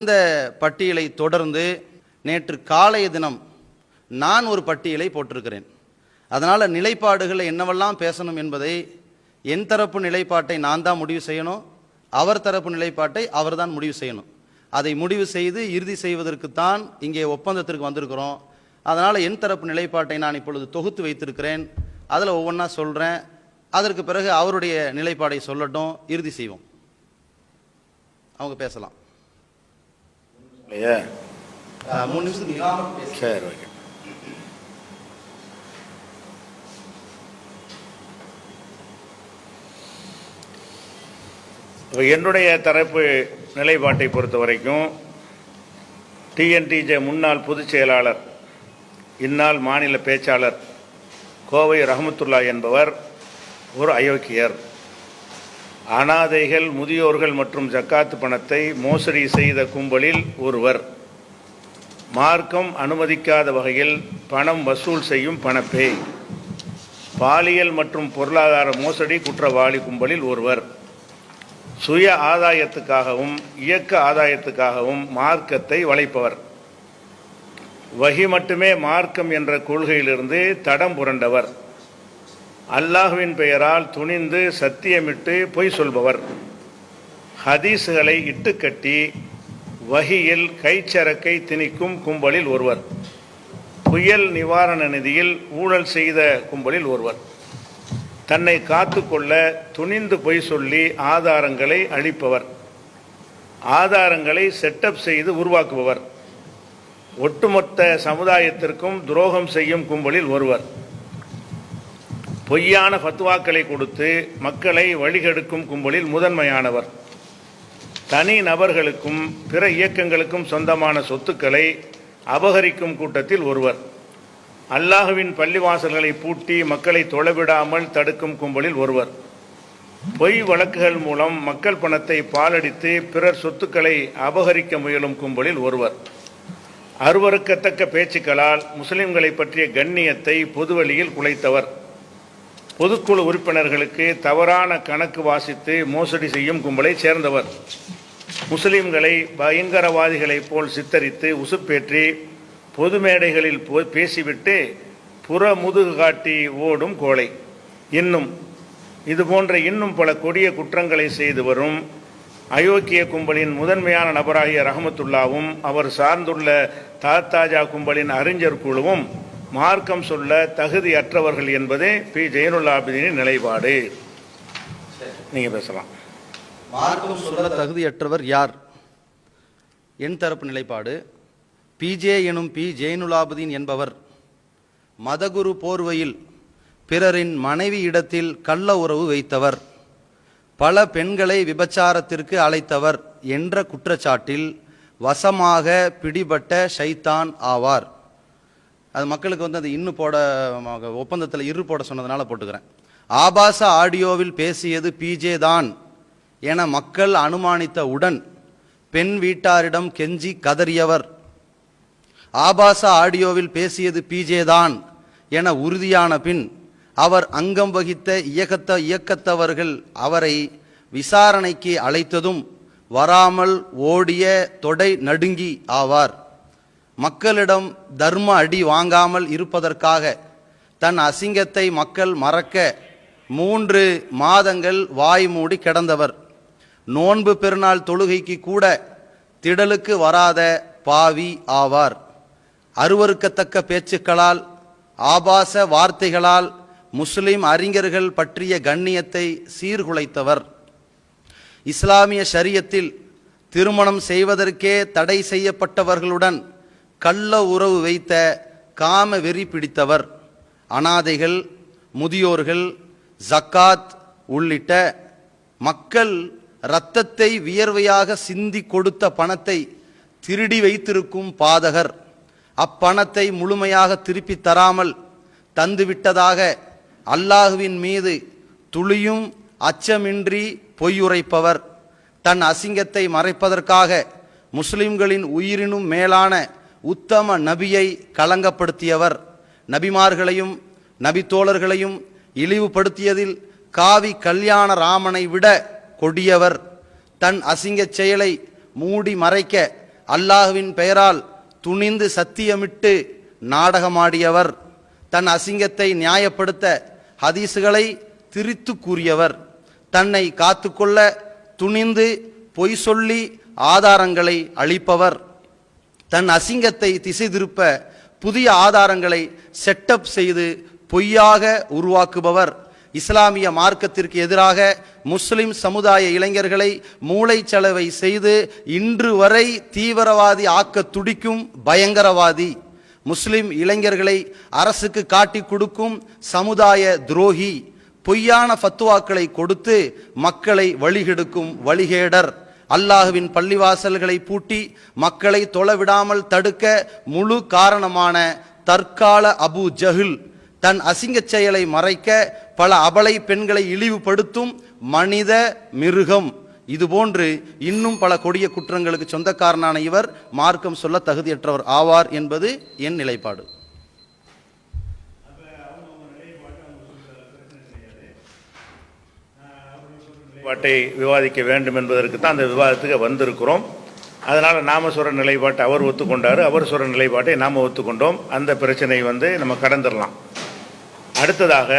இந்த பட்டியலை தொடர்ந்து நேற்று காலைய தினம் நான் ஒரு பட்டியலை போட்டிருக்கிறேன். அதனால் நிலைப்பாடுகளை என்னவெல்லாம் பேசணும் என்பதை என் தரப்பு நிலைப்பாட்டை நான் தான் முடிவு செய்யணும், அவர் தரப்பு நிலைப்பாட்டை அவர் தான் முடிவு செய்யணும். அதை முடிவு செய்து இறுதி செய்வதற்குத்தான் இங்கே ஒப்பந்தத்திற்கு வந்திருக்கிறோம். அதனால் என் தரப்பு நிலைப்பாட்டை நான் இப்பொழுது தொகுத்து வைத்திருக்கிறேன். அதில் ஒவ்வொன்றா சொல்கிறேன். அதற்கு பிறகு அவருடைய நிலைப்பாடை சொல்லட்டும், இறுதி செய்வோம். அவங்க பேசலாம். 3 நிமிஷம் சரி, ஓகே. என்னுடைய தரப்பு நிலைப்பாட்டை பொறுத்த வரைக்கும் டிஎன்டிஜே முன்னாள் பொதுச் செயலாளர், இந்நாள் மாநில பேச்சாளர் கோவை ரஹமத்துல்லா என்பவர் ஒரு அயோக்கியர். அனாதைகள், முதியோர்கள் மற்றும் ஜக்காத்து பணத்தை மோசடி செய்த கும்பலில் ஒருவர். மார்க்கம் அனுமதிக்காத வகையில் பணம் வசூல் செய்யும் பணப்பேய். பாலியல் மற்றும் பொருளாதார மோசடி குற்றவாளி கும்பலில் ஒருவர். சுய ஆதாயத்துக்காகவும் இயக்க ஆதாயத்துக்காகவும் மார்க்கத்தை வளைப்பவர். வஹி மட்டுமே மார்க்கம் என்ற கொள்கையிலிருந்து தடம் புரண்டவர். அல்லாஹ்வின் பெயரால் துணிந்து சத்தியமிட்டு பொய் சொல்பவர். ஹதீஸுகளை இட்டுக்கட்டி வஹியில் கைச்சரக்கை திணிக்கும் கும்பலில் ஒருவர். புயல் நிவாரண நிதியில் ஊழல் செய்த கும்பலில் ஒருவர். தன்னை காத்துக்கொள்ள துணிந்து பொய் சொல்லி ஆதாரங்களை அளிப்பவர். ஆதாரங்களை செட்டப் செய்து உருவாக்குபவர். ஒட்டுமொத்த சமுதாயத்திற்கும் துரோகம் செய்யும் கும்பலில் ஒருவர். பொய்யான ஃபத்வாக்களை கொடுத்து மக்களை வழிகெடுக்கும் கும்பலில் முதன்மையானவர். தனி நபர்களுக்கும் பிற இயக்கங்களுக்கும் சொந்தமான சொத்துக்களை அபகரிக்கும் கூட்டத்தில் ஒருவர். அல்லாஹ்வின் பள்ளிவாசல்களை பூட்டி மக்களை தொலைவிடாமல் தடுக்கும் கும்பலில் ஒருவர். பொய் வழக்குகள் மூலம் மக்கள் பணத்தை பாலடித்து பிறர் சொத்துக்களை அபகரிக்க முயலும் கும்பலில் ஒருவர். அருவருக்கத்தக்க பேச்சுக்களால் முஸ்லிம்களை பற்றிய கண்ணியத்தை பொதுவெளியில் குலைத்தவர். பொதுக்குழு உறுப்பினர்களுக்கு தவறான கணக்கு வாசித்து மோசடி செய்யும் கும்பலை சேர்ந்தவர். முஸ்லிம்களை பயங்கரவாதிகளைப் போல் சித்தரித்து உசுப்பேற்றி பொது மேடைகளில் பேசிவிட்டு புற முதுகு காட்டி ஓடும் கோழை. இன்னும் பல கொடிய குற்றங்களை செய்து வரும் அயோக்கிய கும்பலின் முதன்மையான நபராகிய ரஹமத்துல்லாவும் அவர் சார்ந்துள்ள தாத்தாஜா கும்பலின் அறிஞர் குழுவும் மார்க்கம் சொல்ல தகுதியற்றவர்கள் என்பதே பி ஜெயினுல் ஆபிதீனின் நிலைப்பாடு. நீங்க பேசலாம். மார்க்கம் சொல்ல தகுதியற்றவர் யார்? என் தரப்பு நிலைப்பாடு, பிஜே எனும் பி ஜெயினுல் ஆபிதீன் என்பவர் மதகுரு போர்வையில் பிறரின் மனைவி இடத்தில் கள்ள உறவு வைத்தவர், பல பெண்களை விபச்சாரத்திற்கு அழைத்தவர் என்ற குற்றச்சாட்டில் வசமாக பிடிபட்ட ஷைத்தான் ஆவார். அது மக்களுக்கு அது இன்னும் போட ஒப்பந்தத்தில் இரு போட சொன்னதுனால போட்டுக்கிறேன். ஆபாச ஆடியோவில் பேசியது பிஜே தான் என மக்கள் அனுமானித்த உடன் பெண் வீட்டாரிடம் கெஞ்சி கதறியவர். ஆபாச ஆடியோவில் பேசியது பிஜே தான் என உறுதியான பின் அவர் அங்கம் வகித்த இயக்கத்தவர்கள் அவரை விசாரணைக்கு அழைத்ததும் வராமல் ஓடிய தொடை நடுங்கி ஆவார். மக்களிடம் தர்ம அடி வாங்காமல் இருப்பதற்காக தன் அசிங்கத்தை மக்கள் மறக்க 3 மாதங்கள் வாய் மூடி கிடந்தவர். நோன்பு பெருநாள் தொழுகைக்கு கூட திடலுக்கு வராத பாவி ஆவார். அருவருக்கத்தக்க பேச்சுக்களால் ஆபாச வார்த்தைகளால் முஸ்லிம் அறிஞர்கள் பற்றிய கண்ணியத்தை சீர்குலைத்தவர். இஸ்லாமிய ஷரியத்தில் திருமணம் செய்வதற்கே தடை செய்யப்பட்டவர்களுடன் கள்ள உறவு வைத்த காம வெறி பிடித்தவர். அனாதைகள், முதியோர்கள், ஜக்காத் உள்ளிட்ட மக்கள் இரத்தத்தை வியர்வையாக சிந்தி கொடுத்த பணத்தை திருடி வைத்திருக்கும் பாதகர். அப்பணத்தை முழுமையாக திருப்பி தராமல் தந்துவிட்டதாக அல்லாஹுவின் மீது துளியும் அச்சமின்றி பொய்யுரைப்பவர். தன் அசிங்கத்தை மறைப்பதற்காக முஸ்லிம்களின் உயிரினும் மேலான உத்தம நபியை களங்கப்படுத்தியவர். நபிமார்களையும் நபித்தோழர்களையும் இழிவுபடுத்தியதில் காவி கல்யாண ராமனை விட கொடியவர். தன் அசிங்கச் செயலை மூடி மறைக்க அல்லாஹ்வின் பெயரால் துணிந்து சத்தியமிட்டு நாடகமாடியவர், தன் அசிங்கத்தை நியாயப்படுத்த ஹதீசுகளை திரித்து கூறியவர், தன்னை காத்துக்கொள்ள துணிந்து பொய் சொல்லி ஆதாரங்களை அளிப்பவர், தன் அசிங்கத்தை திசை திருப்ப புதிய ஆதாரங்களை செட்டப் செய்து பொய்யாக உருவாக்குபவர், இஸ்லாமிய மார்க்கத்திற்கு எதிராக முஸ்லிம் சமுதாய இளைஞர்களை மூளைச்சலவை செய்து இன்று வரை தீவிரவாதி ஆக்க துடிக்கும் பயங்கரவாதி, முஸ்லிம் இளைஞர்களை அரசுக்கு காட்டி கொடுக்கும் சமுதாய துரோகி, பொய்யான ஃபத்வாக்களை கொடுத்து மக்களை வழிகெடுக்கும் வழிகேடர், அல்லாஹுவின் பள்ளிவாசல்களை பூட்டி மக்களை தொழவிடாமல் தடுக்க முழு காரணமான தற்கால அபு ஜஹில், தன் அசிங்கச் செயலை மறைக்க பல அபலை பெண்களை இழிவுபடுத்தும் மனித மிருகம், இதுபோன்று இன்னும் பல கொடிய குற்றங்களுக்கு சொந்தக்காரனான இவர் மார்க்கம் சொல்ல தகுதியற்றவர் ஆவார் என்பது என் நிலைப்பாடு. நிலைப்பாட்டை விவாதிக்க வேண்டும் என்பதற்கு தான் அந்த விவாதத்துக்கு வந்திருக்கிறோம். அதனால் நாம சொல்கிற நிலைப்பாட்டை அவர் ஒத்துக்கொண்டார், அவர் சொல்கிற நிலைப்பாட்டை நாம் ஒத்துக்கொண்டோம். அந்த பிரச்சனை நம்ம கடந்துடலாம். அடுத்ததாக